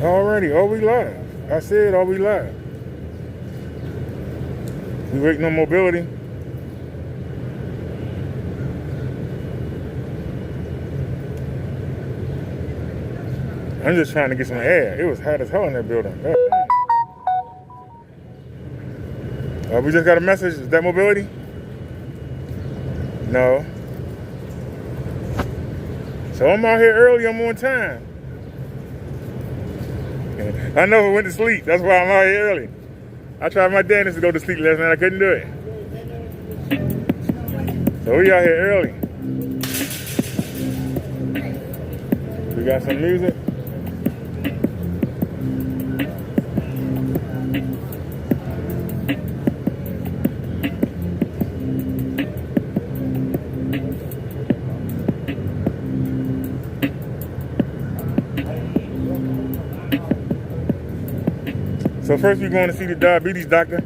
Already, oh, we live. I said, oh, we live. We waiting on mobility. I'm just trying to get some air. It was hot as hell in that building. We just got a message. Is that mobility? No. So I'm out here early. I'm on time. I never went to sleep. That's why I'm out here early. I tried my damnedest to go to sleep last night. I couldn't do it. So we out here early. We got some music. So first we're going to see the diabetes doctor.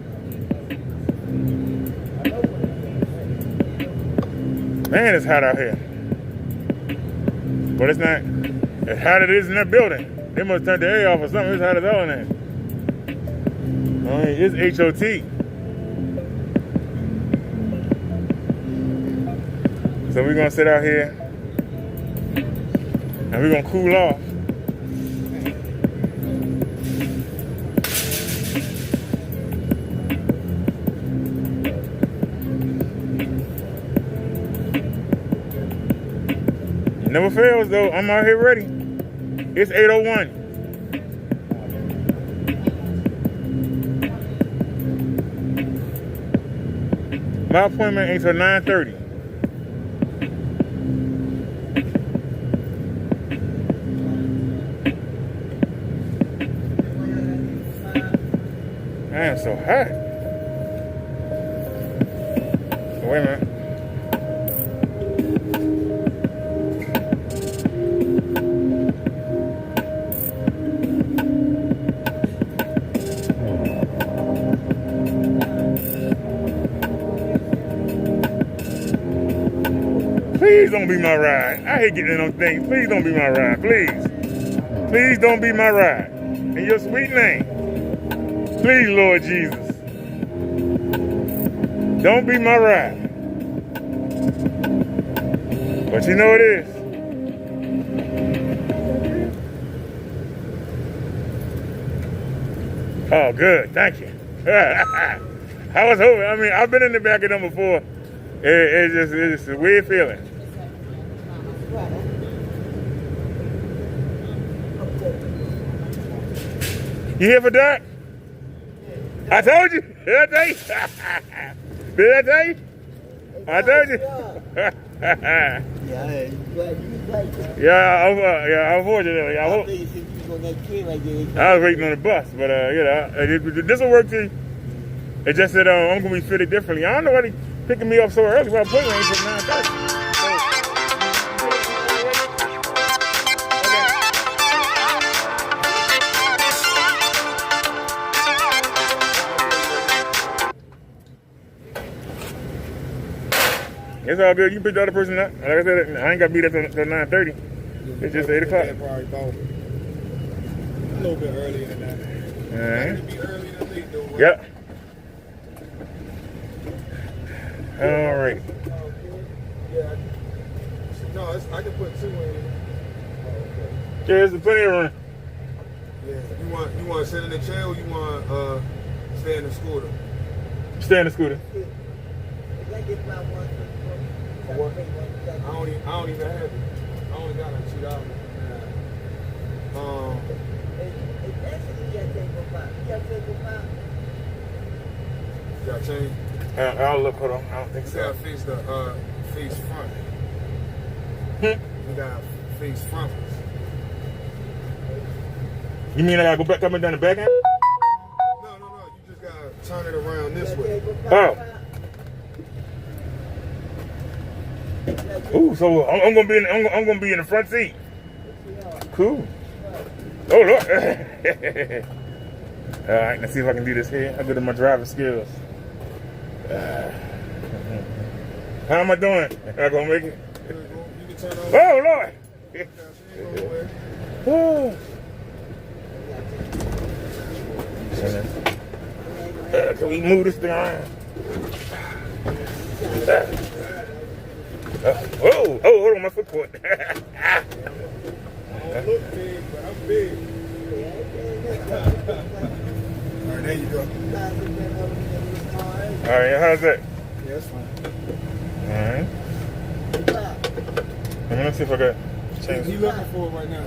Man, it's hot out here. But it's not as hot as it is in that building. They must turn the air off or something. It's hot as hell in there. I mean, it's HOT. So we're going to sit out here and we're going to cool off. Never fails though. I'm out here ready. It's 8:01. My appointment ain't till 9:30. I am so hot. Wait a minute. Please don't be my ride. I hate getting in on things. Please don't be my ride. Please. Please don't be my ride. In your sweet name. Please, Lord Jesus. Don't be my ride. But you know it is. Oh, good. Thank you. I was hoping. I mean, I've been in the back of them before. It's just a weird feeling. You here for that? I told you. Did I tell you? Did I tell you? I told you. Yeah, unfortunately. I was waiting on the bus, but this will work too. It just said I'm gonna be fitted differently. I don't know why they picking me up so early. My appointment ain't till 9:30. It's all good. You can pick the other person up. Like I said, I ain't got to be there till 9:30. It's just 8 o'clock. Probably both. A little bit earlier than that. All right. Be early than late though. Right? Yep. All right. Yeah. No, I can put 2 in. Yeah, there's plenty of room. Yeah. You want to sit in the chair or you want stay in the scooter? Stay in the scooter. I don't even have it. I only got like $2. You got change? I'll look. Hold on. I don't think You so. gotta face the face front. You gotta face front. You mean I gotta go back coming down the back end? No. You just gotta turn it around this way. Oh. Ooh, so I'm gonna be in the front seat. Cool. Oh Lord. All right, let's see if I can do this here. I'm good at my driving skills. How am I doing? Am I gonna make it? You can turn over. Oh Lord. So we move this thing around. Whoa, oh, hold on, my foot caught. I don't look big, but I'm big. All right, there you go. All right, how's that? Yeah, that's fine. All right. Let me see if I got change. He's looking for it right now.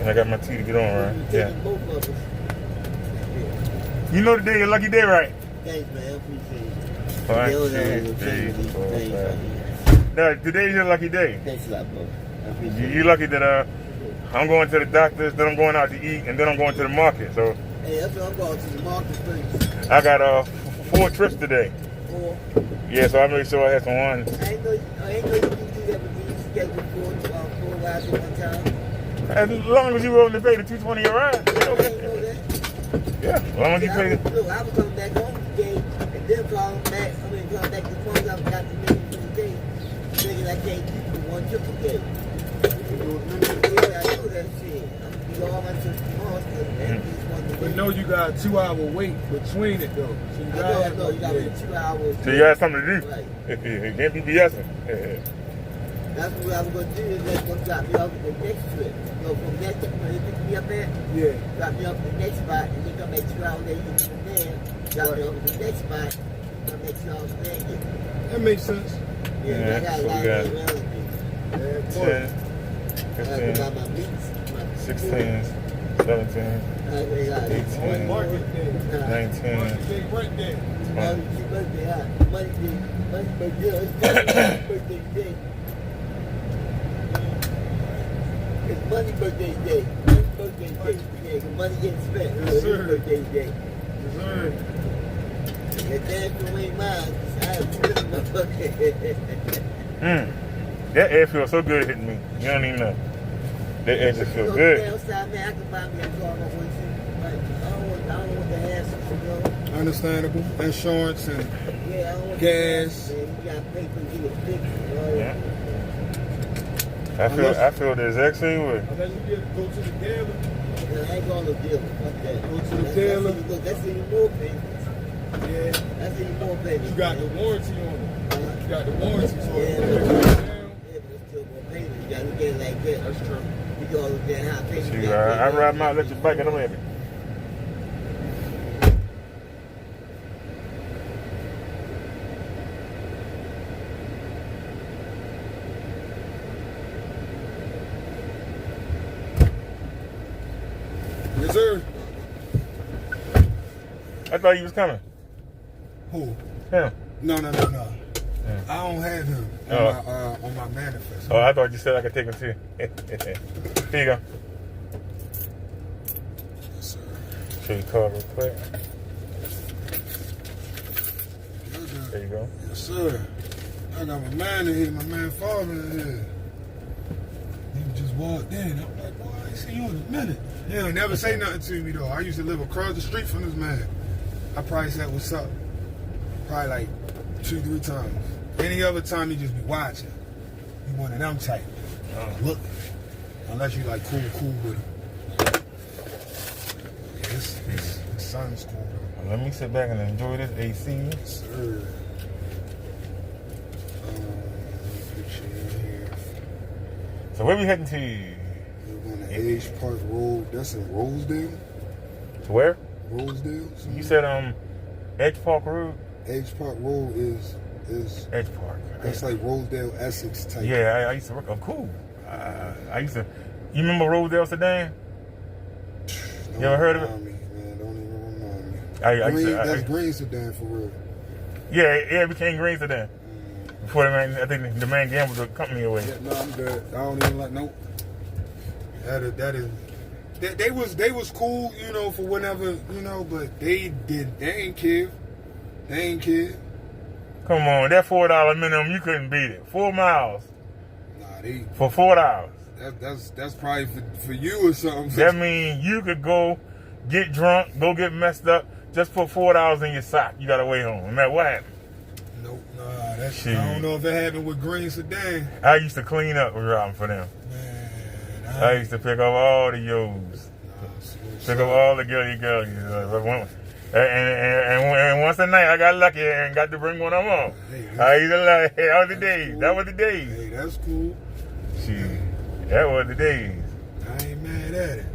And I got my tea to get on, right? Yeah. You know today your lucky day, right? Thanks, man. I appreciate it. 1, 2, 3, 4, 5. No, today's your lucky day. Thanks a lot, bro. I appreciate it. You're lucky that I'm going to the doctor's, then I'm going out to eat, and then I'm going to the market. So Hey, that's what I'm going to the market first. I got 4 trips today. 4. Yeah, so I made sure I had some ones. I ain't know you can do that, but you schedule 4 rides at one time. As long as you willing to pay the $220 a ride. I didn't know that. Yeah, as long as you pay the... Look, I was coming back home today, and then calling back. Coming back to the phone. I got the minute for the day. Thinking I can't keep the 1 trip a day. Yeah, I know that shit. I'm gonna be all my trips tomorrow. But no, you got a 2-hour wait between it though. So you got to you got 2 hours. So you got something to do. Right. It can't be BSing. That's what I was going to do, is just going to drop me off at the next trip. So from that trip, when they pick me up there, drop me off at the next spot, and then come back 2 hours later, you from there, drop me off at the next spot, come back 2 hours later. That makes sense. Yeah, I got a lot of relatives. 10, 15, 16, 17, 18, 19, It's money birthday day. Money birthday day. Yeah, money getting spent. It's birthday day. That damn sure ain't mine. I have to my bucket. That air feels so good hitting me. You don't even know. That air just feels good. Outside, man, I can buy me a car. I don't want the hassle, you know. Understandable. Insurance and gas. Man, you got to pay for getting fixed. Yeah. I feel the exact same way. Unless you get go to the dealer. I ain't going to the dealer. Fuck that. Go to the dealer. That's even more payments. Yeah. That's even more payments. You got the warranty on it. You got the warranty, so yeah, but it's still more payments. You got to look at it like that. That's true. You got to look at how payments. See, I ride my electric bike and I'm happy. Yes, sir. I thought he was coming. Who? Him. No. Yeah. I don't have him on my manifest. Oh, I thought you said I could take him too. Here you go. Yes, sir. Show you car real quick. There you go. Yes, sir. I got my man in here, my man father in here. He just walked in. I'm like, boy, I ain't seen you in a minute. He'll never say nothing to me though. I used to live across the street from this man. I probably said what's up. Probably like 2-3 times. Any other time he just be watching. He one of them type. Look. Unless you like cool with him. Yeah, his son's cool though. Let me sit back and enjoy this AC. Yes, sir. Put you in here. So where we heading to? We're going to Edge Park Road. That's in Rosedale. To where? Rosedale. You said Edge Park Road? Edge Park Road is Edge Park. That's like Rosedale, Essex type. Yeah, I used to work. Oh, cool. I used to. You remember Rosedale Sedan? You ever heard of it? Man, don't even remind me. That's Green Sedan for real. Yeah, it became Green Sedan. Before the man, I think the man gambled the company away. Yeah, no, I'm good. I don't even like nope. That is. They was cool, you know, for whenever, you know, but they ain't care. They ain't care. Come on, that $4 minimum, you couldn't beat it. 4 miles. Nah, for $4. That's probably for you or something. That means you could go get drunk, go get messed up, just put $4 in your sock. You got to wait home. No matter what happened. Nope, nah, that's, I don't know if it happened with Green Sedan. I used to clean up driving for them. Man, I used to pick up all the yos. Pick up all the girlies. And once a night, I got lucky and got to bring one of them on. I used to like, hey, that was the days. Cool. That was the days. Hey, that's cool. That was the days. I ain't mad at it.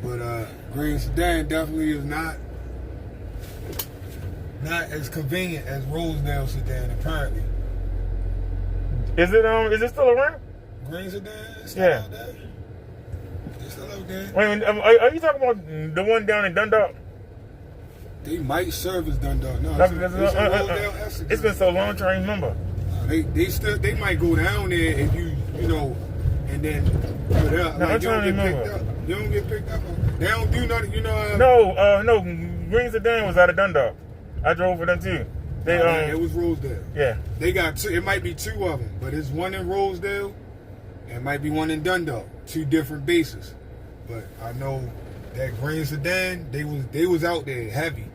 But Green Sedan definitely is not as convenient as Rosedale Sedan, apparently. Is it still around? Green Sedan? Still Yeah. out there? It's still out there. Wait a minute, are you talking about the one down in Dundalk? They might service Dundalk. No, It's been so long, I'm trying to remember. They might go down there if you know, and then put up. No, like, I'm trying to remember. You don't get picked up. They don't do nothing, you know. No, Green Sedan was out of Dundalk. I drove for them too. It was Rosedale. Yeah. They got two. It might be two of them, but it's one in Rosedale, and it might be one in Dundalk. Two different bases. But I know that Green Sedan, they was out there heavy.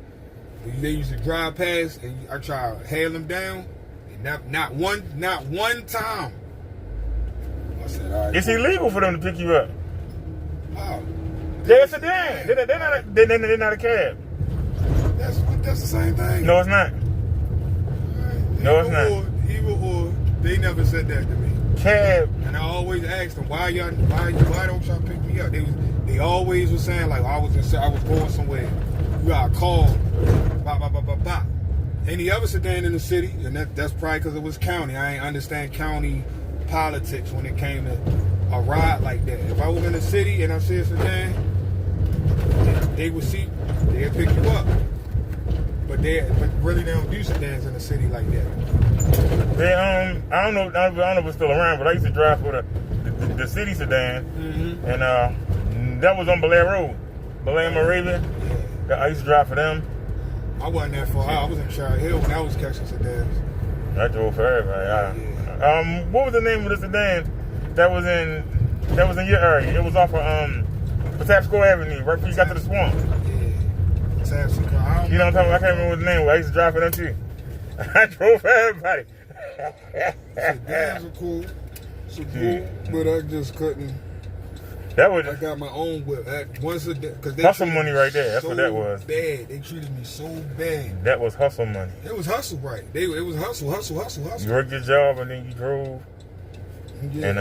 They used to drive past, and I tried to hail them down, and not one time. I said, all right. It's illegal for them to pick you up. Wow. They're a sedan. They're not a cab. That's the same thing. No, it's not. No, it's not. Either or, they never said that to me. Cab. And I always asked them, why don't y'all pick me up? They always was saying like I was going somewhere. You got a call. Bop. Any other sedan in the city, and that's probably because it was county. I ain't understand county politics when it came to a ride like that. If I was in the city and I see a sedan, they'd pick you up. But really they don't do sedans in the city like that. They I don't know if it's still around, but I used to drive for the city sedan, and that was on Belair Road, Belair Moravia. Yeah. I used to drive for them. I wasn't that far. I was in Cherry Hill when I was catching sedans. I drove for everybody. What was the name of the sedan that was in your area? It was off of Patapsco Avenue, right before you got to the swamp. Yeah. You know what I'm talking about? I can't remember what the name was. I used to drive for them too. I drove for everybody. Sedans are cool. But I just couldn't. I got my own whip. Hustle money right there. That's what that was. Bad. They treated me so bad. That was hustle money. It was hustle, right? It was hustle. You worked your job and then you drove. Yeah. And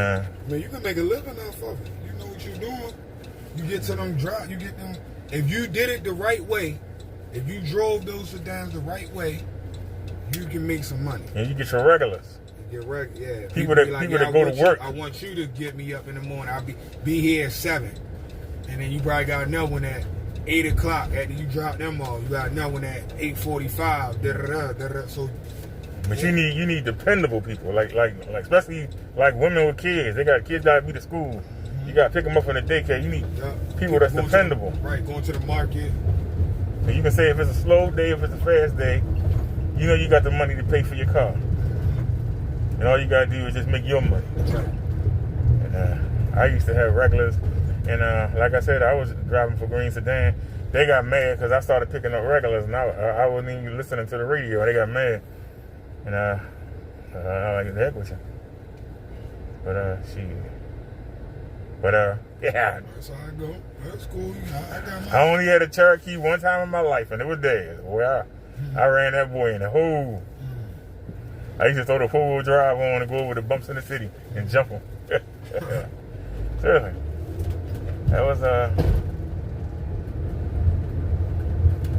man, you can make a living off of it. You know what you're doing. You get to them drive. You get them. If you did it the right way, if you drove those sedans the right way, you can make some money. And you get your regulars. Yeah. People that go to work. I want you to get me up in the morning. I'll be here at 7. And then you probably got another one at 8 o'clock after you drop them off. You got another one at 8:45. So but you need dependable people, like especially like women with kids. They got kids gotta be to school. You gotta pick them up from the daycare. You need people that's dependable. Going to the market. So you can say if it's a slow day, if it's a fast day, you know you got the money to pay for your car. And all you gotta do is just make your money. Right. And I used to have regulars, and like I said, I was driving for Green Sedan. They got mad because I started picking up regulars, and I wasn't even listening to the radio. They got mad, and I like the heck with you. But yeah. That's how I go. That's cool. I only had a Cherokee one time in my life, and it was theirs. Boy, I ran that boy in the hole. I used to throw the 4-wheel drive on and go over the bumps in the city and jump them. Seriously. That was,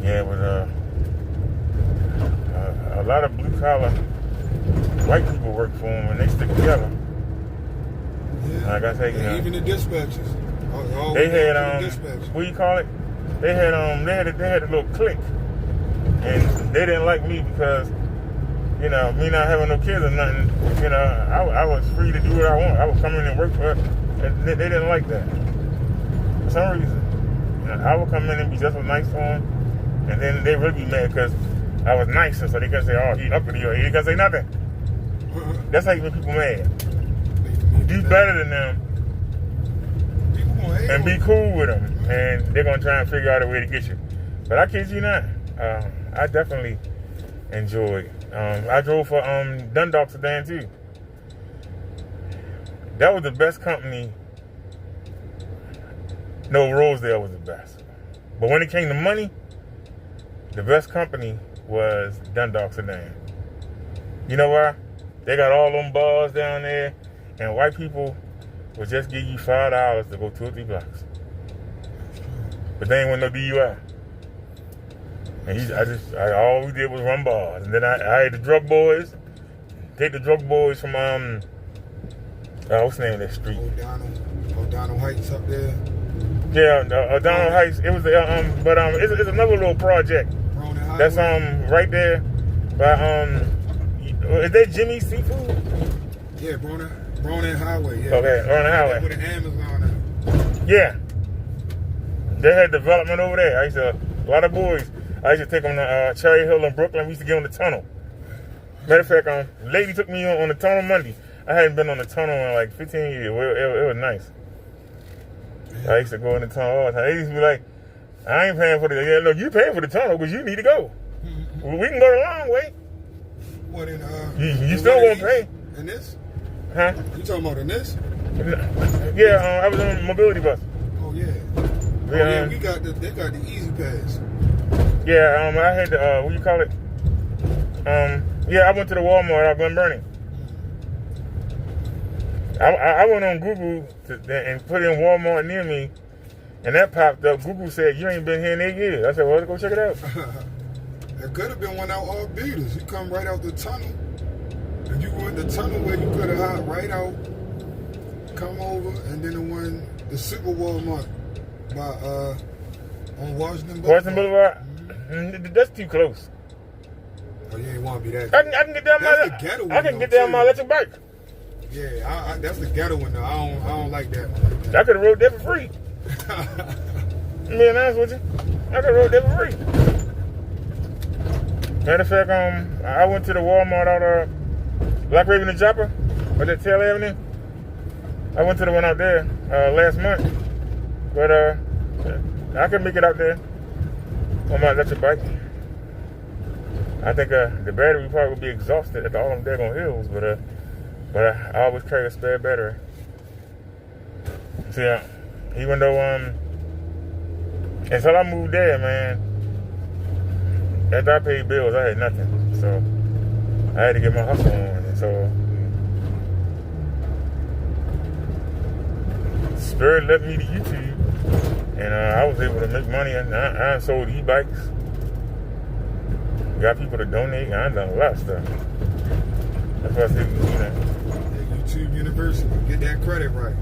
it was a lot of blue-collar white people work for them, and they stick together. Yeah. Like I say, even the dispatchers. They had, what do you call it? They had a little clique, and they didn't like me because, you know, me not having no kids or nothing, you know, I was free to do what I want. I would come in and work for it, and they didn't like that. For some reason. You know, I would come in and be just as nice to them, and then they really be mad because I was nice, and so they couldn't say, oh, he uppity, or he couldn't say nothing. That's how you make people mad. Do better than them, and be cool with them. and they're gonna try and figure out a way to get you. But I kid you not, I definitely enjoyed. I drove for Dundalk sedan too. That was the best company. No, Rosedale was the best. But when it came to money, the best company was Dundalk sedan. You know why? They got all them bars down there, and white people will just give you $5 to go 2 or 3 blocks. But they ain't want no DUI. And all we did was run bars. And then I had the drug boys, take the drug boys from, what's the name of that street? O'Donnell Heights up there. Yeah, O'Donnell Heights. It was, it's another little project. That's, right there by, is that Jimmy's Seafood? Yeah, Bronan Highway. Yeah. Okay, Bronan Highway. With the Amazon at. Yeah. They had development over there. A lot of boys. I used to take them to Cherry Hill in Brooklyn. We used to get on the tunnel. Matter of fact, lady took me on the tunnel Monday. I hadn't been on the tunnel in like 15 years. It was nice. I used to go in the tunnel all the time. They used to be like, I ain't paying for the... Yeah, no, you paying for the tunnel because you need to go. We can go the long way. What in... You still won't pay. In this? Huh? You talking about in this? Yeah, I was on a mobility bus. Oh, yeah. Yeah, they got the Easy Pass. Yeah, I had the, what do you call it? Yeah, I went to the Walmart out Glen Burnie. I went on Google and put in Walmart near me, and that popped up. Google said, you ain't been here in 8 years. I said, well, let's go check it out. There could have been one out all Beaters. You come right out the tunnel. If you went the tunnel where you could have hopped right out, come over, and then the Super Walmart by on Washington Boulevard. Washington Boulevard? Mm-hmm. That's too close. Oh, you ain't want to be that. I can get down I can get down my electric bike. Yeah, that's the ghetto one though. I don't like that one. I could have rode that for free. Being honest with you, I could have rode that for free. Matter of fact, I went to the Walmart out Black Raven and Joppa, or that Taylor Avenue. I went to the one out there last month, but I could make it out there on my electric bike. I think the battery probably would be exhausted at all them daggone hills, but I always carry a spare battery. So yeah, even though until I moved there, man, after I paid bills, I had nothing. So I had to get my hustle on, and so Spirit led me to YouTube, and I was able to make money. And I sold e-bikes, got people to donate, and I done a lot of stuff. That's why I said, YouTube University, get that credit right.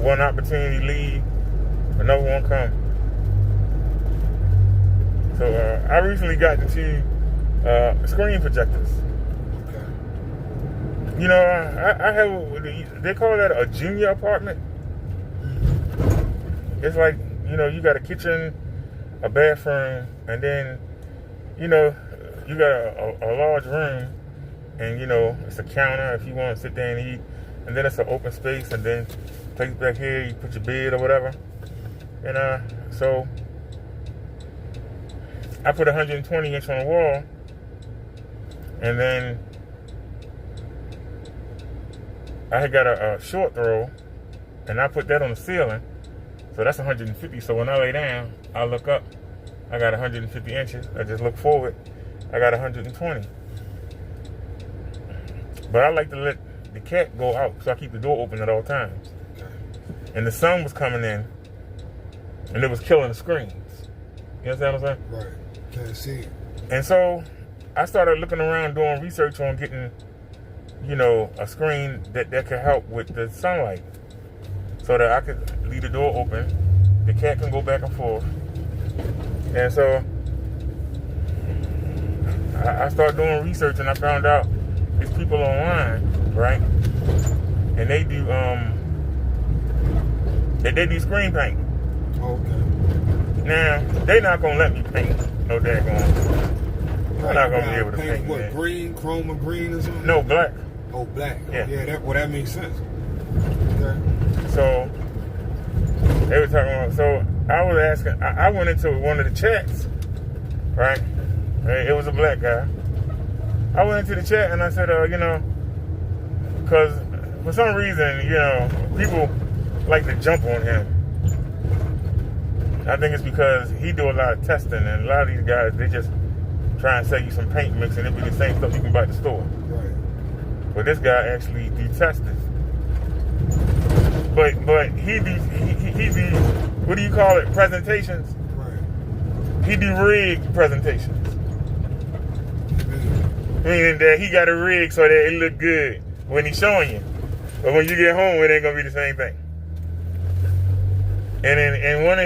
One opportunity leave, another one come. So I recently got into screen projectors. Okay. You know, I have, they call that a junior apartment. It's like, you know, you got a kitchen, a bathroom, and then, you know, you got a large room, and, you know, it's a counter if you want to sit there and eat, and then it's an open space, and then place back here, you put your bed or whatever. And so I put 120 inch on the wall, and then I had got a short throw, and I put that on the ceiling, so that's 150. So when I lay down, I look up, I got 150 inches. I just look forward, I got 120. But I like to let the cat go out, so I keep the door open at all times. And the sun was coming in, and it was killing the screens. You understand what I'm saying? Right. Can't see it. And so I started looking around doing research on getting, you know, a screen that could help with the sunlight, so that I could leave the door open, the cat can go back and forth. And so I started doing research, and I found out there's people online, right? And they do they do screen paint. Okay. Now they not gonna let me paint no daggone. I'm not gonna be able to paint what, that. Green, chroma green or something? No, black. Oh, black. Yeah. Yeah, that makes sense. Okay. So they were talking about, so I was asking, I went into one of the chats, right? It was a black guy. I went into the chat and I said, because for some reason, people like to jump on him. I think it's because he do a lot of testing, and a lot of these guys, they just try and sell you some paint mix and it be the same stuff you can buy at the store. Right. But this guy actually do testing. But he do what do you call it? Presentations. Right. He do rig presentations. Meaning that he got a rig so that it look good when he's showing you. But when you get home, it ain't gonna be the same thing. And in one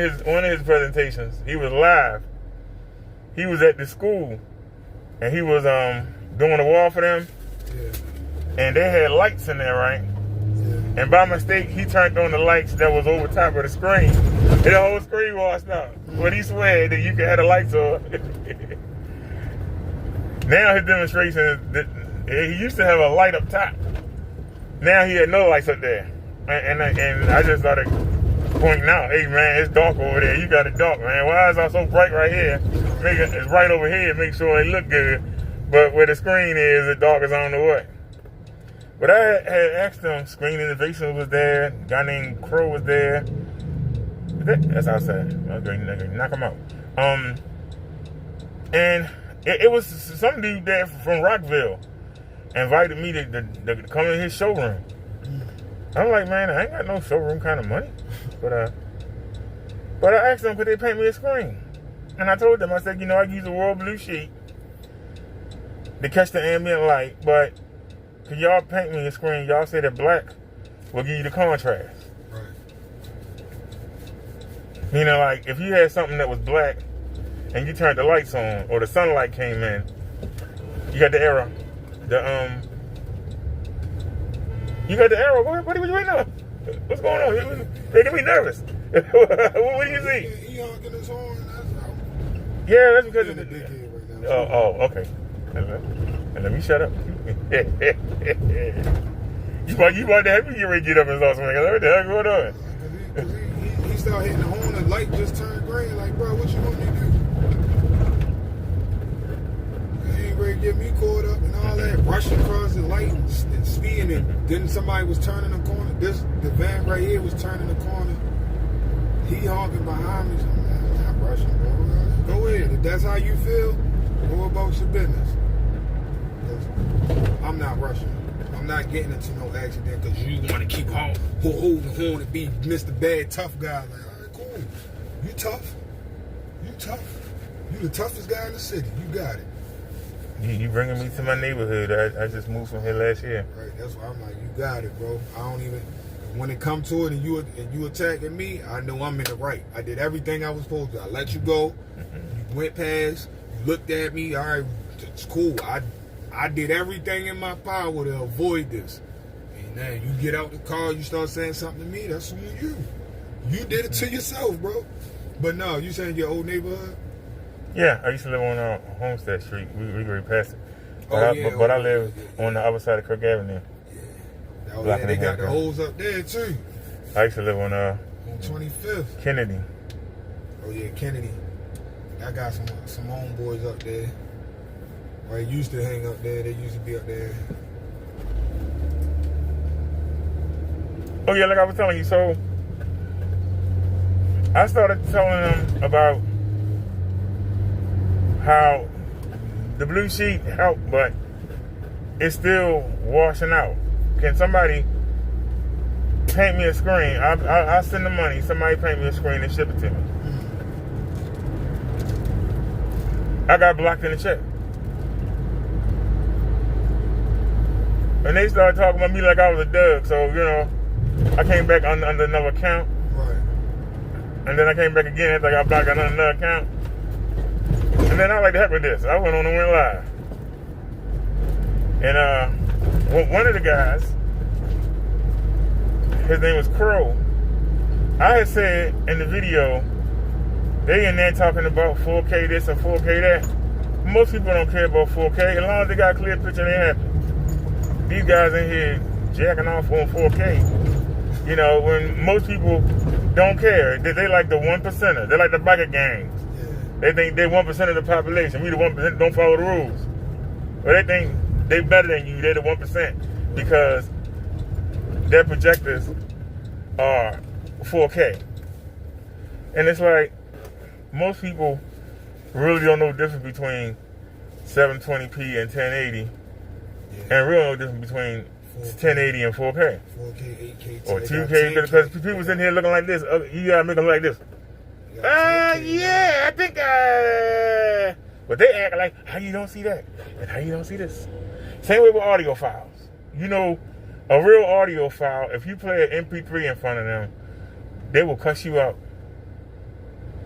of his presentations, he was live. He was at the school, and he was doing a wall for them. Yeah. And they had lights in there, right? Yeah. And by mistake, he turned on the lights that was over top of the screen. And the whole screen washed out. But he swear that you could have the lights on. Now his demonstration, he used to have a light up top. Now he had no lights up there. And I just started pointing out, hey man, it's dark over there. You got it dark, man. Why is it so bright right here? It's right over here. Make sure it look good. But where the screen is, the dark is I don't know what. But I had asked him, Screen Innovation was there. A guy named Crow was there. That's outside. Okay, knock him out. And it was some dude there from Rockville invited me to come in his showroom. I'm like, man, I ain't got no showroom kind of money. But I asked them, could they paint me a screen? And I told them, I said, I use a royal blue sheet to catch the ambient light, but can y'all paint me a screen? Y'all say that black will give you the contrast. Right. Meaning, like, if you had something that was black and you turned the lights on or the sunlight came in, you got the arrow. You got the arrow. What are you waiting on? What's going on? You're making me nervous. What do you see? He honking his horn. Yeah, that's because of the the big head right now. Oh, okay. And let me shut up. you about to have me get ready to get up and start swinging. What the hell going on? Cause he started hitting the horn, the light just turned green. Like, bro, what you want me to do? He ain't ready to get me caught up and all that, rushing across the light and speeding. And then somebody was turning the corner. The van right here was turning the corner. He honking behind me. So I'm not rushing, bro. Go ahead. If that's how you feel, go about your business. I'm not rushing. I'm not getting into no accident because you want to keep holding the horn and be Mr. Bad Tough guy. Like, all right, cool. You tough. You tough. You the toughest guy in the city. You got it. You bringing me to my neighborhood. I just moved from here last year. Right. That's why I'm like, you got it, bro. I don't even. When it come to it and you attacking me, I know I'm in the right. I did everything I was supposed to. I let you go. You went past. You looked at me. All right, it's cool. I did everything in my power to avoid this. And then you get out the car, you start saying something to me, that's on you. You did it to yourself, bro. But no, you saying your old neighborhood? Yeah, I used to live on Homestead Street. We already passed it. But I live on the other side of Kirk Avenue. Yeah. Oh, yeah, they got the holes up there, too. I used to live on 25th. Kennedy. Oh, yeah, Kennedy. I got some homeboys up there. I used to hang up there. They used to be up there. Oh, yeah, like I was telling you. So, I started telling them about how the blue sheet helped, but it's still washing out. Can somebody paint me a screen? I'll send the money. Somebody paint me a screen and ship it to me. I got blocked in the check. And they started talking about me like I was a Doug. So, I came back under another account. Right. And then I came back again after I got blocked on another account. And then I like to heck with this. I went on and went live. And one of the guys, his name was Crow. I had said in the video, they in there talking about 4K this and 4K that. Most people don't care about 4K. As long as they got a clear picture, they happy. These guys in here jacking off on 4K. When most people don't care. They like the 1%er. They like the biker gangs. Yeah. They think they're 1% of the population. We the 1% don't follow the rules. But they think they better than you. They're the 1% because their projectors are 4K. And it's like most people really don't know the difference between 720p and 1080, and really know the difference between 1080 and 4K. 4K, 8K, or 2K, because people sitting here looking like this. You gotta make them like this. Yeah, I think. But they act like, how you don't see that, and how you don't see this. Same way with audio files. You know, a real audio file, if you play an MP3 in front of them, they will cuss you out.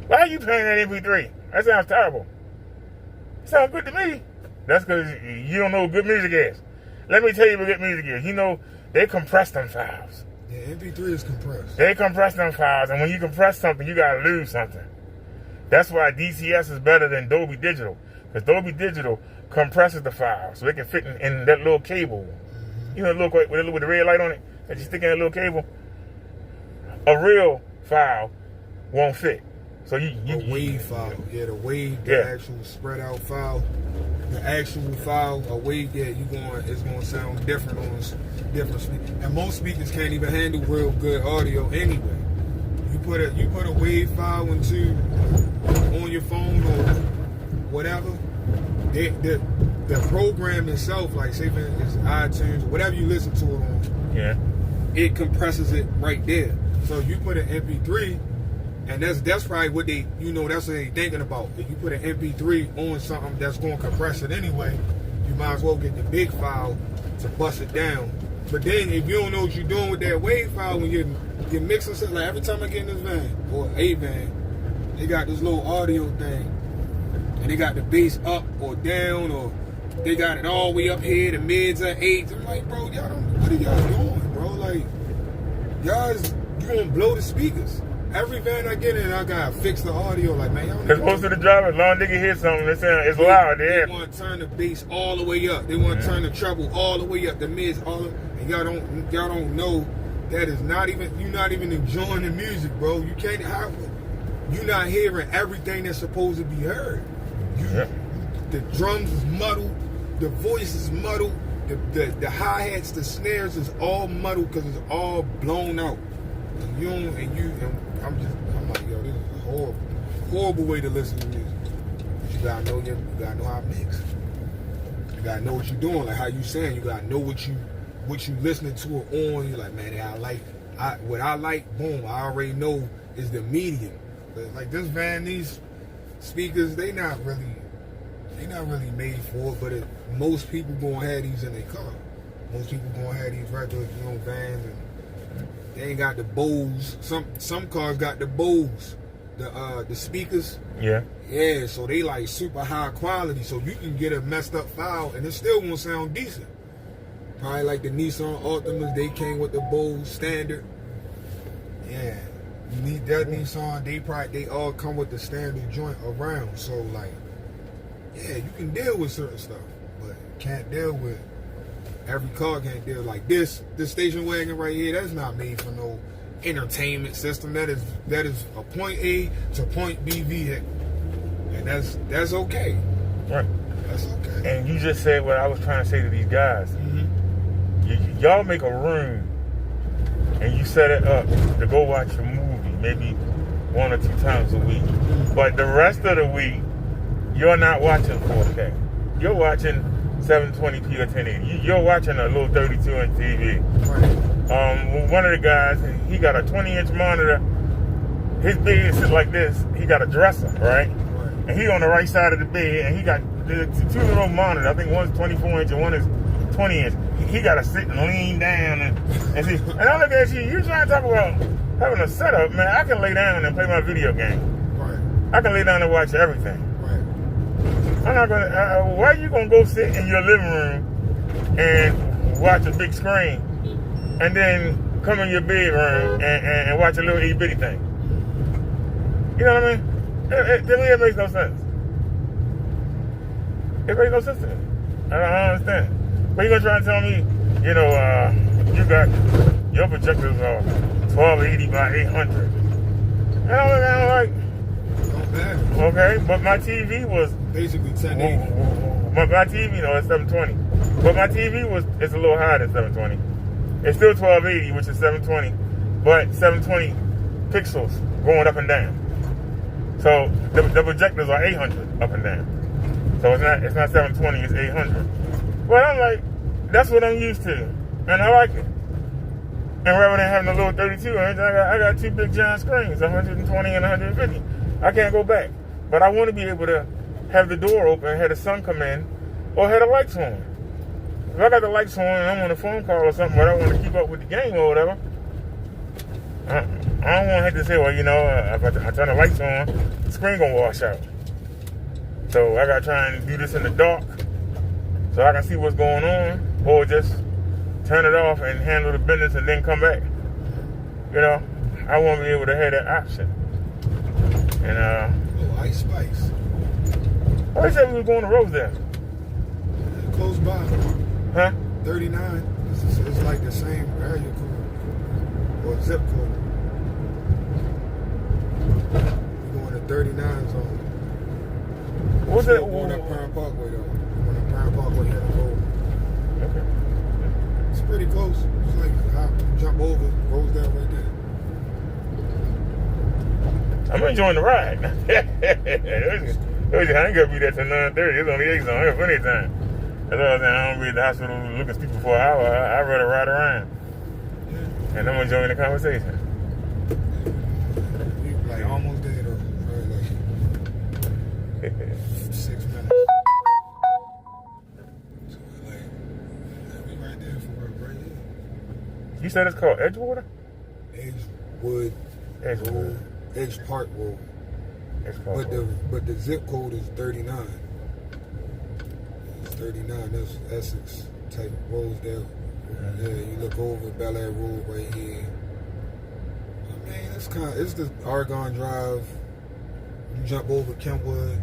Why are you playing that MP3? That sounds terrible. It sounds good to me. That's because you don't know what good music is. Let me tell you what good music is. You know, they compress them files. Yeah, MP3 is compressed. They compress them files, and when you compress something, you gotta lose something. That's why DCS is better than Dolby Digital, because Dolby Digital compresses the file so it can fit in that little cable. You know, with the red light on it that you stick in that little cable. A real file won't fit. So a wave file, the wave, actual spread out file, the actual file, a wave, it's gonna sound different on different speakers. And most speakers can't even handle real good audio anyway. You put a wave file on your phone or whatever, the program itself, like say for instance iTunes, whatever you listen to it on, it compresses it right there. So you put an MP3. And that's probably what that's what they're thinking about. If you put an MP3 on something that's going to compress it anyway, you might as well get the big file to bust it down. But then if you don't know what you're doing with that wave file when you're mixing something, like every time I get in this van, or a van, they got this little audio thing. And they got the bass up or down, or they got it all the way up here, the mids or eights. I'm like, bro, what are y'all doing, bro? Like, you going to blow the speakers. Every van I get in, I gotta fix the audio. Like, man, y'all. Because most of the drivers, long they can hear something, it's loud. They want to turn the bass all the way up. They want to turn the treble all the way up, the mids and y'all don't know that is not even, you're not even enjoying the music, bro. You can't have it. You're not hearing everything that's supposed to be heard. The drums is muddled, the voice is muddled, the hi-hats, the snares is all muddled because it's all blown out. I'm like, yo, this is a horrible way to listen to music. But you gotta know how to mix. You gotta know what you're doing, like how you saying. You gotta know what you listening to it on. You're like, man, what I like, boom, I already know is the medium. But like this van, these speakers, they not really made for it. But most people gonna have these in their car. Most people gonna have these regular, vans and. They ain't got the Bose. Some cars got the Bose, the speakers. Yeah, so they like super high quality. So you can get a messed up file and it still won't sound decent. Probably like the Nissan Altimas, they came with the Bose standard. Yeah, you need that Nissan. They all come with the standard joint around. So like, yeah, you can deal with certain stuff, but can't deal with. Every car can't deal like this station wagon right here. That's not made for no entertainment system. That is a point A to point B vehicle, and that's okay. Right. That's okay. And you just said what I was trying to say to these guys. Y'all make a room, and you set it up to go watch a movie, maybe 1 or 2 times a week. But the rest of the week, you're not watching 4K. You're watching 720p or 1080. You're watching a little 32-inch TV. Right. One of the guys, he got a 20-inch monitor. His bed is like this. He got a dresser, right? And he on the right side of the bed, and he got the 2 little monitors. I think one's 24-inch and one is 20-inch. He got to sit and lean down and see. And I look at you. You're trying to talk about having a setup, man. I can lay down and play my video game. Right. I can lay down and watch everything. I'm not gonna. Why are you gonna go sit in your living room and watch a big screen, and then come in your bedroom and watch a little itty bitty thing? You know what I mean? To me, it makes no sense. It makes no sense to me. I don't understand. But you gonna try and tell me, you got your projectors are 1280 by 800. And I'm looking at it like, Don't matter. okay, but my TV was Basically 1080. my TV, no, it's 720. But my TV it's a little higher than 720. It's still 1280, which is 720, but 720 pixels going up and down. So the projectors are 800 up and down. So it's not 720, it's 800. But I'm like, that's what I'm used to, and I like it. And rather than having a little 32 inch, I got two big giant screens, 120 and 150. I can't go back. But I want to be able to have the door open, have the sun come in, or have the lights on. If I got the lights on and I'm on a phone call or something, but I want to keep up with the game or whatever, I don't want to have to say, well, you know, if I turn the lights on, the screen going to wash out. So I got to try and do this in the dark so I can see what's going on, or just turn it off and handle the business and then come back. You know, I want to be able to have that option. And oh, Ice Spice. Oh, they said we were going to Rosedale. Close by. Huh? 39. It's like the same area code or zip code. We're going to 39 zone. What's that? We're going up Pine Parkway though. We're going up Pine Parkway here to go. Okay. It's pretty close. It's like hop, jump over, Rosedale right there. I'm enjoying the ride. I ain't gonna be there till 9:30. It's only 8 zone. I got plenty of time. That's all I'm saying. I don't be at the hospital looking stupid for an hour. I'd rather ride around. Yeah. And I'm enjoying the conversation. We like almost there though. Probably like 6 minutes. So like, we right there for work right here. You said it's called Edgewater? Edgewood. Edgewood. Edge Park Road. But the zip code is 39. It's 39. That's Essex type Rosedale. Yeah, you look over Bel Air Road right here. I mean, it's the Argonne Drive. You jump over Kentwood.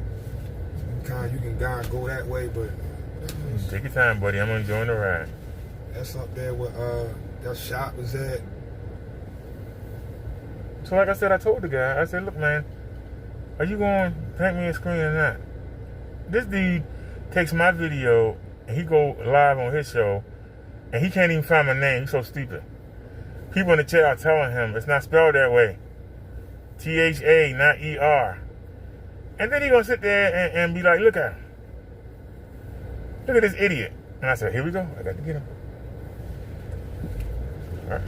You can go that way, but take your time, buddy. I'm enjoying the ride. That's up there where that shop is at. So like I said, I told the guy, I said, look, man, are you going to paint me a screen or not? This dude takes my video and he go live on his show and he can't even find my name. He's so stupid. People in the chat are telling him it's not spelled that way. T-H-A, not E-R. And then he going to sit there and be like, look at him. Look at this idiot. And I said, here we go. I got to get him. All right.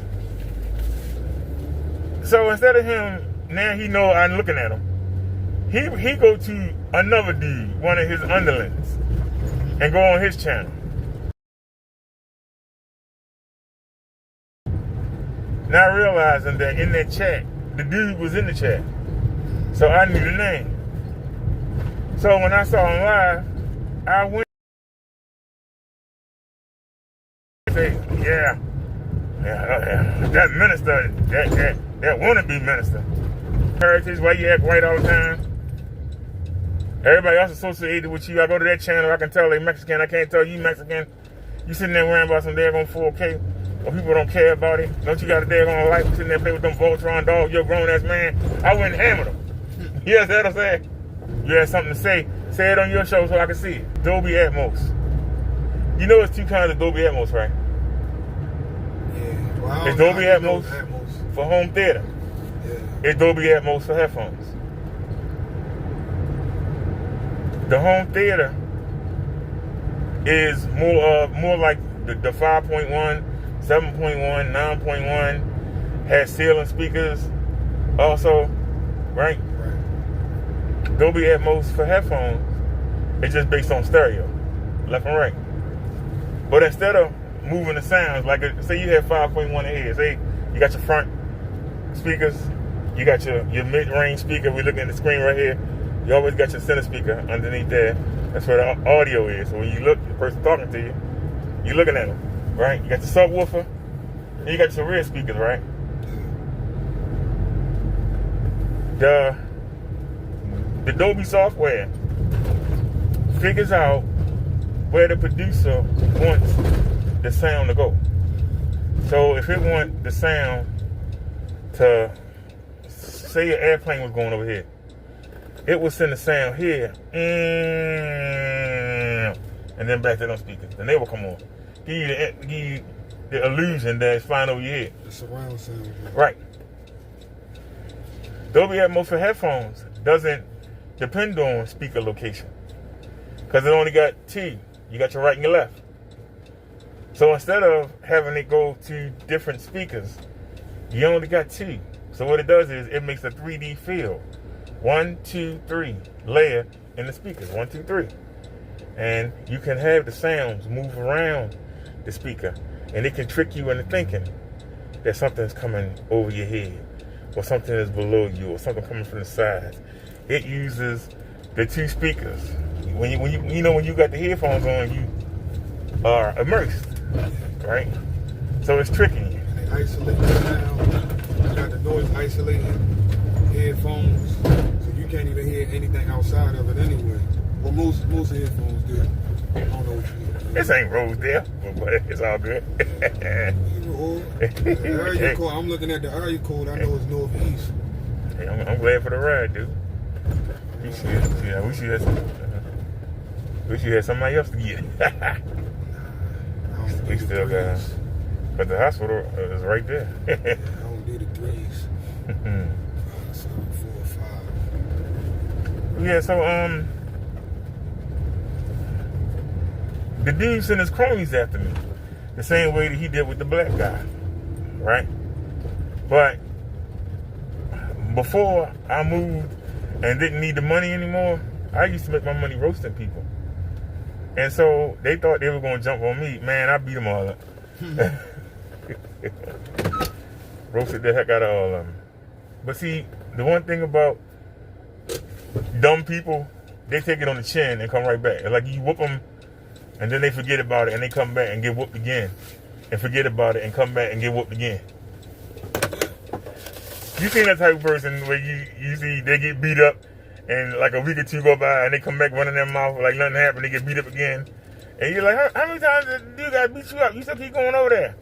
So instead of him, now he know I'm looking at him. He go to another dude, one of his underlings, and go on his channel. Not realizing that in that chat, the dude was in the chat. So I knew the name. So when I saw him live, I went and said, yeah, that minister, that wannabe minister. Heritage, why you act white all the time? Everybody else associated with you. I go to that channel, I can tell they Mexican. I can't tell you Mexican. You sitting there worrying about some daggone 4K, or people don't care about it. Don't you got a daggone life sitting there playing with them Voltron dogs? You're a grown ass man. I went and hammered them. You understand what I'm saying? You had something to say. Say it on your show so I can see it. Dolby Atmos. You know it's two kinds of Dolby Atmos, right? Yeah. Well, it's Dolby Atmos for home theater. Yeah. It's Dolby Atmos for headphones. The home theater is more like the 5.1, 7.1, 9.1, has ceiling speakers also, right? Dolby Atmos for headphones, it's just based on stereo, left and right. But instead of moving the sounds, like say you have 5.1 here, say you got your front speakers, you got your mid-range speaker, we're looking at the screen right here, you always got your center speaker underneath there. That's where the audio is. So when you look, the person talking to you, you're looking at them, right? You got the subwoofer, and you got your rear speakers, right? The Dolby software figures out where the producer wants the sound to go. So if it wants the sound to say an airplane was going over here. It would send a sound here, and then back to them speakers. Then they will come on. Give you the illusion that it's flying over your head. The surround sound. Right. Dolby Atmos for headphones doesn't depend on speaker location. Because it only got two. You got your right and your left. So instead of having it go to different speakers, you only got two. So what it does is it makes a 3D field. 1, 2, 3 layer in the speakers. 1, 2, 3. And you can have the sounds move around the speaker. And it can trick you into thinking that something's coming over your head, or something is below you, or something coming from the sides. It uses the two speakers. When you got the headphones on, you are immersed, right? So it's tricking you. And they isolate the sound. You got the noise isolating headphones, so you can't even hear anything outside of it anyway. Well, most headphones do. I don't know what you hear. This ain't Rosedale, but it's all good. I'm looking at the area code. I know it's northeast. Hey, I'm glad for the ride, dude. We should have somebody else to get. We still got, but the hospital is right there. I don't do the threes. 5, 7, 4, 5. Yeah, so the dude sent his cronies after me, the same way that he did with the black guy, right? But before I moved and didn't need the money anymore, I used to make my money roasting people. And so they thought they were going to jump on me. Man, I beat them all up. Roasted the heck out of all of them. But see, the one thing about dumb people, they take it on the chin and come right back. It's like you whoop them, and then they forget about it, and they come back and get whooped again. And forget about it, and come back and get whooped again. You seen that type of person where you see they get beat up, and like a week or two go by, and they come back running their mouth like nothing happened, they get beat up again. And you're like, how many times did you guys beat you up? You still keep going over there.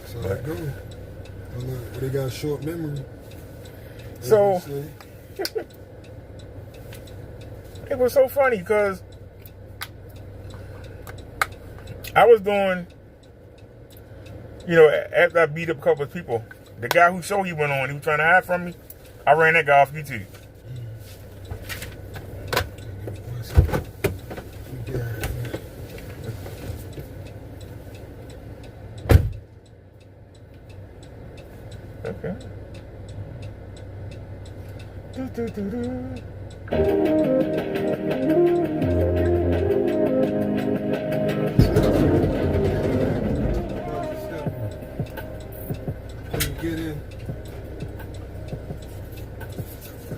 So I go. They got a short memory. So it was so funny because I was doing, after I beat up a couple of people, the guy whose show he went on, he was trying to hide from me. I ran that guy off YouTube. Okay.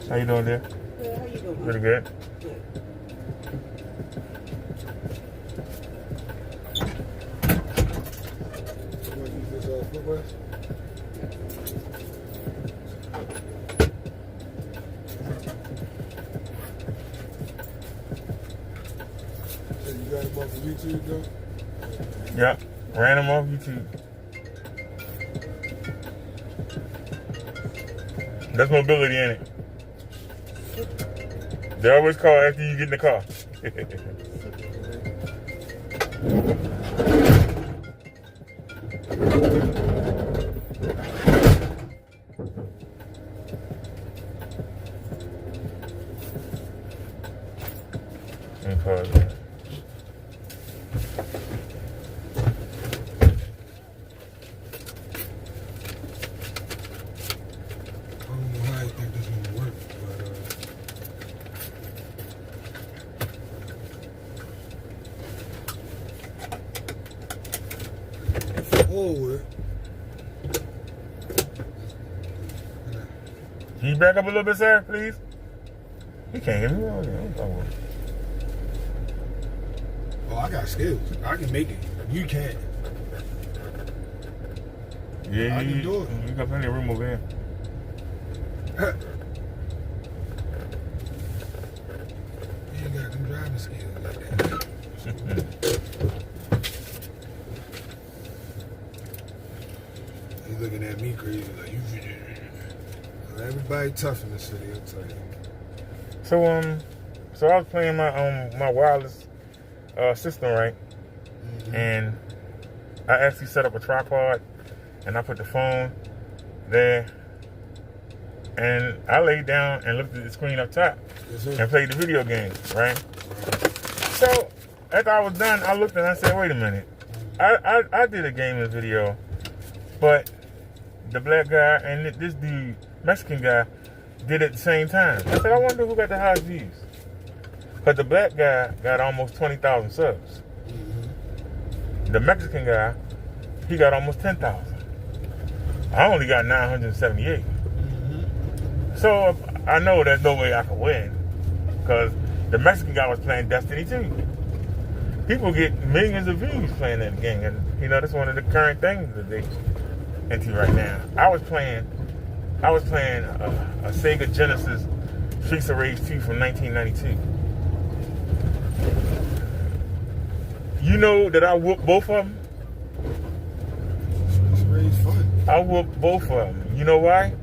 How you doing there? Good. How you doing? Pretty good. Good. You want to use this footbrush? So you got him off of YouTube though? Yep. Ran him off YouTube. That's mobility, ain't it? They always call after you get in the car. Let me pause that. Forward. Can you back up a little bit, sir, please? You can't hear me. Oh, I got skills. I can make it. You can't. Yeah, I can do it. You got plenty of room over here. You ain't got them driving skills like that. He's looking at me crazy like you. Everybody tough in the city, I'll tell you. So I was playing my wireless system, right? Mm-hmm. And I actually set up a tripod, and I put the phone there, and I laid down and looked at the screen up top and played the video game, right? So after I was done, I looked and I said, wait a minute. I did a gaming video, but the black guy and this dude, Mexican guy, did it at the same time. I said, I wonder who got the highest views. Because the black guy got almost 20,000 subs. The Mexican guy, he got almost 10,000. I only got 978. So I know there's no way I can win. Because the Mexican guy was playing Destiny 2. People get millions of views playing that game. And, you know, that's one of the current things that they into right now. I was playing a Sega Genesis Streets of Rage 2 from 1992. You know that I whooped both of them? It's really fun. I whooped both of them. You know why?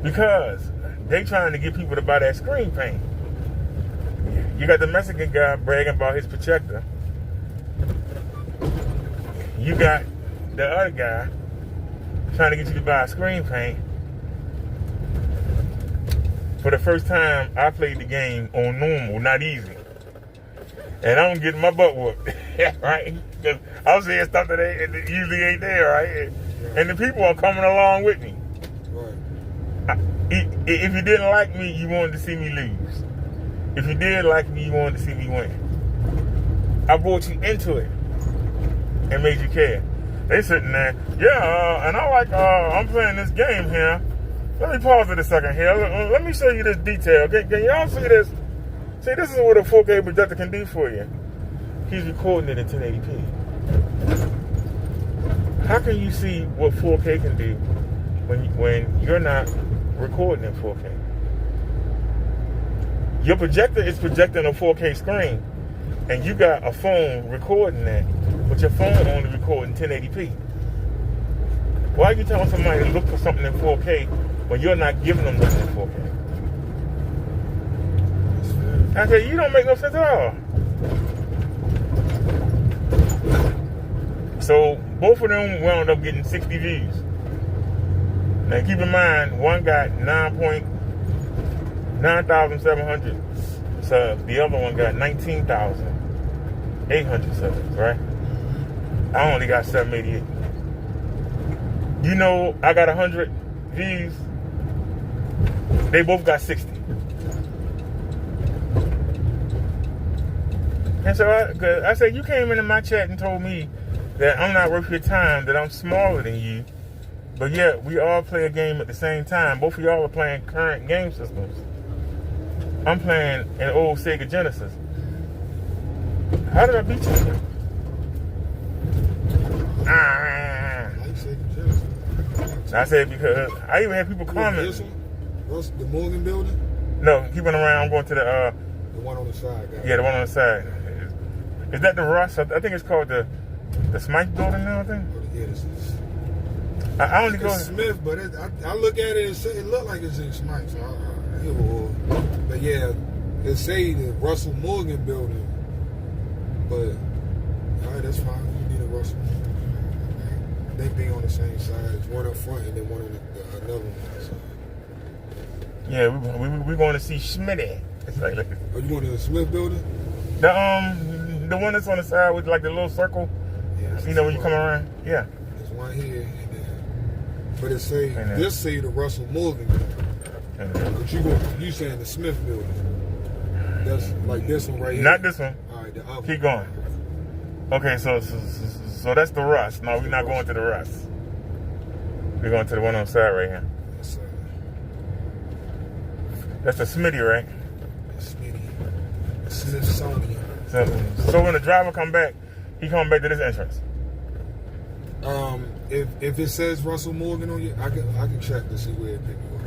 Because they trying to get people to buy that screen paint. You got the Mexican guy bragging about his projector. You got the other guy trying to get you to buy a screen paint. For the first time, I played the game on normal, not easy. And I'm getting my butt whooped, right? Because I was saying stuff that usually ain't there, right? And the people are coming along with me. Right. If you didn't like me, you wanted to see me lose. If you did like me, you wanted to see me win. I brought you into it and made you care. They sitting there, and I like, I'm playing this game here. Let me pause it a second here. Let me show you this detail. Can y'all see this? See, this is what a 4K projector can do for you. He's recording it in 1080p. How can you see what 4K can do when you're not recording in 4K? Your projector is projecting a 4K screen, and you got a phone recording that, but your phone only recording 1080p. Why are you telling somebody to look for something in 4K when you're not giving them nothing in 4K? I said, you don't make no sense at all. So both of them wound up getting 60 views. Now keep in mind, one got 9,700 subs. The other one got 19,800 subs, right? I only got 788. You know, I got 100 views. They both got 60. And so I said, you came into my chat and told me that I'm not worth your time, that I'm smaller than you, but yet we all play a game at the same time. Both of y'all are playing current game systems. I'm playing an old Sega Genesis. How did I beat you? I said because I even had people comment. The Morgan building? No, he went around. I'm going to the one on the side, guys. Yeah, the one on the side. Is that the Russ? I think it's called the Smythe building now, I think? Yeah, this is. I only go Smith, but I look at it and say it look like it's in Smythe. So but yeah, it say the Russell Morgan building. But all right, that's fine. You need a Russell Morgan. They be on the same side. It's one up front and then one on another one. So. Yeah, we're going to see Schmitty. It's like, are you going to the Smith building? The one that's on the side with like the little circle. Yeah. You know when you come around? Yeah. There's one here and then, but it say this say the Russell Morgan building. But you saying the Smith building? That's like this one right here. Not this one. All right, the other. Keep going. Okay, so that's the Russ. No, we're not going to the Russ. We're going to the one on the side right here. Yes, sir. That's the Smitty, right? Smitty. Smithsonian. So when the driver come back, he come back to this entrance. If it says Russell Morgan on you, I can check to see where it pick you up.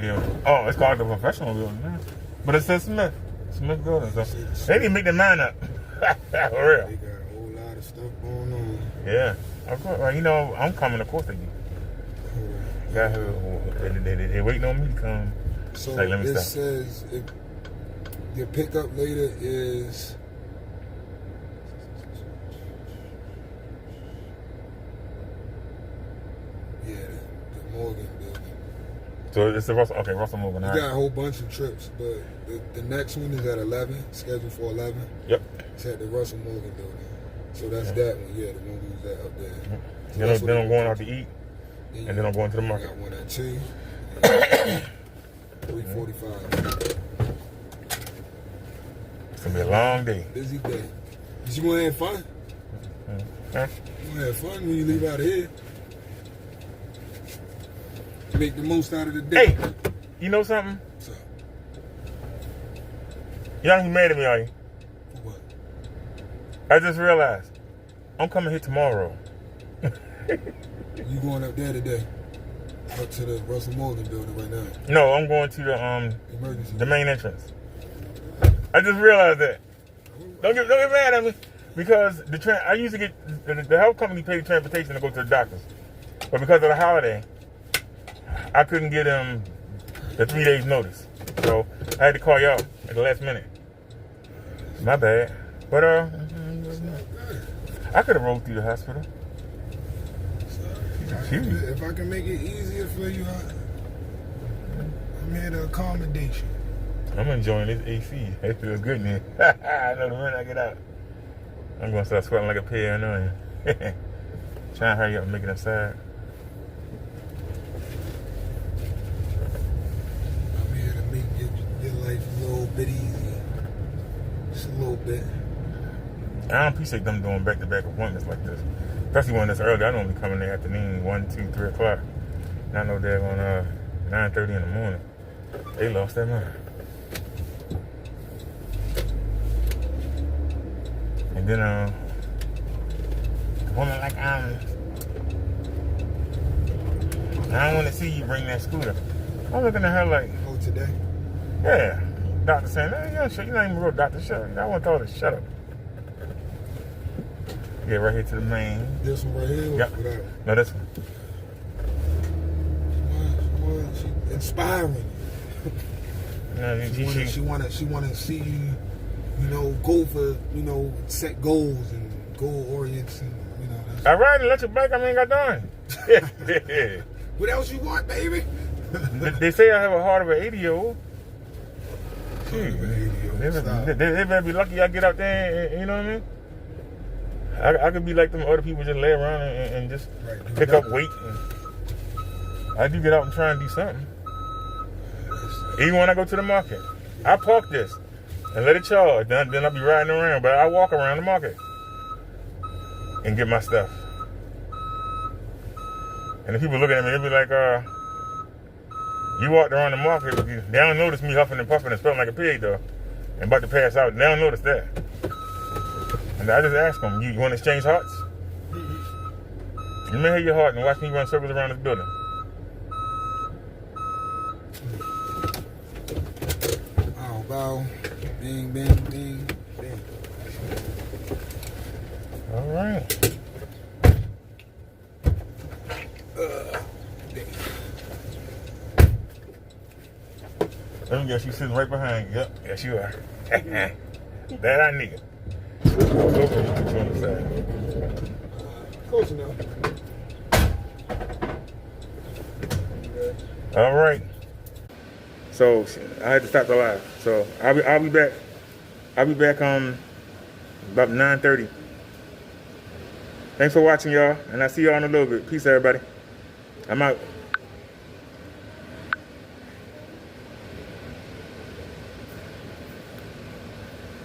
Yeah. Oh, it's called the professional building, man. But it says Smith building. So they didn't make their mind up. For real. They got a whole lot of stuff going on. Yeah. Of course, well, you know, I'm coming, of course they do. Got her, they waiting on me to come. So like, let me it stop. says if your pickup later is the Morgan building. So it's the Russell. Okay, Russell Morgan. You All right. got a whole bunch of trips, but the next one is at 11, scheduled for 11. Yep. It's at the Russell Morgan building. So that's that one, the one we was at up there. So Then I'm going out to eat, and then I'm going to the I market. got one at 2, 3:45. It's gonna be a long day. Busy day. But you want to have fun? Huh? You want to have fun when you leave out of here? Make the most out of the day. Hey, you know something? What's up? Y'all ain't mad at me, are you? For what? I just realized I'm coming here tomorrow. You going up there today? Up to the Russell Morgan building right now? No, I'm going to Emergency. the main entrance. I just realized that. Don't get mad at me because I used to get the health company paid transportation to go to the doctors, but because of the holiday, I couldn't get the 3 days notice, so I had to call y'all at the last minute. My bad, but I could have rolled through the hospital. If I can make it easier for you, I'm here to accommodation. I'm enjoying this AC. It feels good in here. I know the minute I get out, I'm gonna start sweating like a pig. I know. Trying to hurry up and make it inside. I'm here to make your life a little bit easier. Just a little bit. I don't appreciate them doing back-to-back appointments like this, especially when it's early. I normally come in the afternoon, 1, 2, 3 o'clock. And I know they're on 9:30 in the morning. They lost their mind. And then a woman like I don't want to see you bring that scooter. I'm looking at her like, Oh, today? yeah. Doctor saying, you're not even a real doctor. Shut up. I want to tell her to shut up. Get right here to the main. This one right here? Yep. Or that? No, this one. She inspiring. No, She wanna see you, go for, set goals and goal orients and that's I ride an electric bike. I ain't got done. what else you want, baby? They say I have a heart of an 80-year-old. They Stop. better be lucky I get out there and, you know what I mean? I could be like them other people, just lay around and just pick up weight. And I do get out and try and do something. Even when I go to the market, I park this and let it charge. Then I'll be riding around, but I walk around the market and get my stuff. And the people looking at me, they be like, you walked around the market, but they don't notice me huffing and puffing and smelling like a pig, though, and about to pass out. They don't notice that. And I just ask them, you want to exchange hearts? You may hit your heart and watch me run circles around this building. Bow, bing, bing, bing, bing. All right. Let me guess, you sitting right behind you. Yep, yes you are. That I need. Close enough. All right. So I had to stop the live. So I'll be back. I'll be back about 9:30. Thanks for watching, y'all, and I'll see y'all in a little bit. Peace, everybody. I'm out.